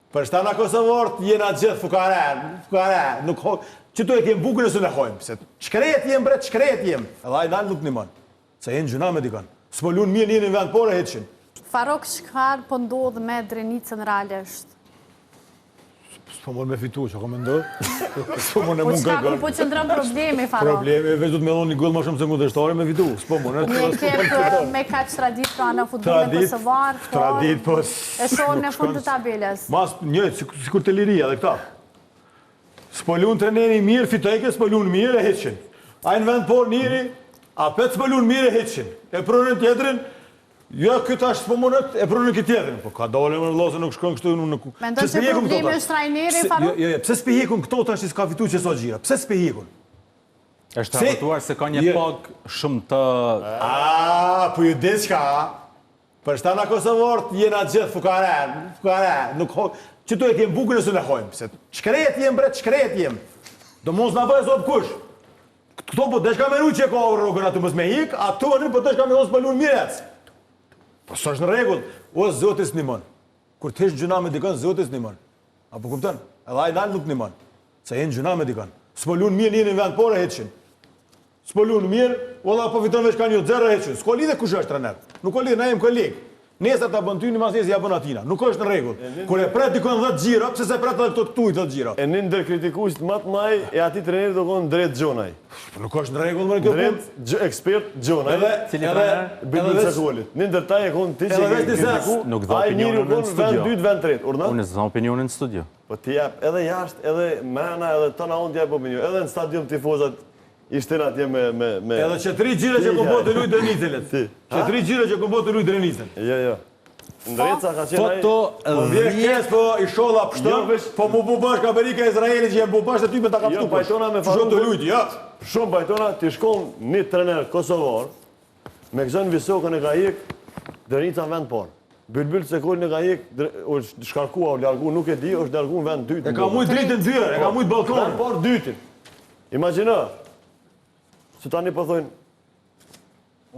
Për shtana Kosovorët jena gjithë fukare, nuk ho, që tu e kemë bukën e së në hojmë, se qkret jem bre, qkret jem. Edhe a i dalë nuk një manë, se jenë gjuna me dikon. S'po lunë mirë një vend pore heqin. Farok shkar po ndodhë me Drenicën realisht? S'po mërë me fitu, që ko me ndodhë? S'po mërë në Po mund qka kërkon. ku po qëndrën problemi, Farok? Problemi, veç du të me dhonë një gullë më shumë se ngu dështore me fitu. S'po mërë. Një kepë me kaq tradit pra në futbolin kosovar, Tradit, po... e shonë në fund të tabelës. Mas një, si kur të liria dhe këta. S'po lunë treneri mirë, fitojke, s'po lunë mirë e heqin. A në vend por njëri, a petë s'po lunë mirë e heqin. E prunën tjetërin, jo këtë ashtë s'po monët, e prunën këtë tjetërin. Po ka dole më në losë, nuk shkon kështu, nuk... Mendoj se problemi është trajneri, Farok? Jo, pse s'pihikun këto tash që s'ka fitu që sot gjira? Pse s'pihikun? Është rapportuar se ka një pagë shumë të... Po ju di qka, për shtana Kosovorët jena gjithë fukare, nuk ho... Që tu e kemë bukën e së në hojmë, se qkret jem bre, qkret jem. Do mos në bëjë sot kush. Këto po të shka me ru që e ka rogën atu mës me hik, ato në po të shka me osë për lunë mirec. Po së është në regull, o zotis një mënë. Kur të heshtë gjuna me dikën, zotis një mënë. Apo kuptën? Edhe a i dalë nuk një mënë. Se jenë gjuna me dikën. S'po lunë mirë një vend pore heqin. S'po lunë mirë, ola po fiton veç ka një zerë heqin. S'ko lidhe kush është trener. Nuk ko lidhe, na jem kolegë. Nesër ta bën ty një mas nesër ja bën atina. Nuk është në rregull. Kur e pret dikon 10 gjira, pse se pret edhe këto këtu 10 gjira? E një ndër kritikuesit më të mëj e atij treneri do konë drejt Gjonaj. Nuk është në rregull më kjo punë. Drejt ekspert Gjonaj. Edhe Bilbul Sekulit. Një ndër taj e konë ti që e kritiku, Nuk dha ai njëri opinionin në konë vend studio. 2 vend 3, urdhna? Unë s'dha opinionin në studio. Po ti jap edhe jashtë, edhe mrena, edhe tona unë t'jap opinion. Edhe në stadium tifozat ishte atje me... Edhe që 3 gjira që kombo të luj Drenicën. Që 3 gjira që kombo të luj Drenicën. Jo. Ndreca ka qenë ai... Po vje kes, po i sholla pështëm, po mu bubash ka Amerika e Izraelit që jem bubash dhe ty me ta ka Jo, pështu. pajtona me Që të lujt, ja. Shumë pajtona, ti shkon një trener kosovar, me këzën Visokën e ka ik, Drenica në vend parë. Bilbul Sekull në ka ik, është shkarkua, o largu, nuk e di, është largu në vend dytë. E ka mujt dritën dyrë, e ka mujt balkonin. Vend parë dytin. Imagina, se tani po thojnë,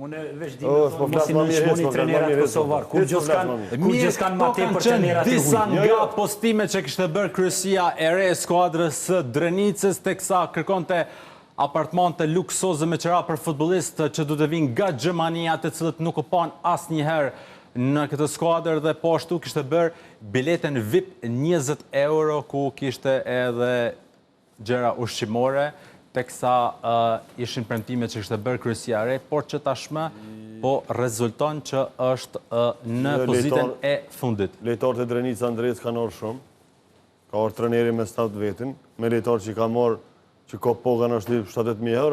Unë veç di s'po me thonë, mos i nënshmoni trenerat kosovar. Kur gjë s'kanë ma tepër trenerat të Disa huj. nga postimet që kishte bërë kryesia e re e skuadrës së Drenicës, teksa kërkonte apartamente luksoze me qira për futbollistë që du të vinë nga Gjermania, të cilët nuk u pan asnjëherë në këtë skuadër dhe po ashtu kishte bërë bileten VIP 20 euro ku kishte edhe gjëra ushqimore, teksa ishin premtimet që kishte bërë kryesia e re, por që tashmë po rezulton që është në pozitën e fundit. lejtarët e Drenica Andres kanë orë shumë, ka orë treneri me 7 vetin, me lejtarë që ka morë që ka poga në është 70.000 euro,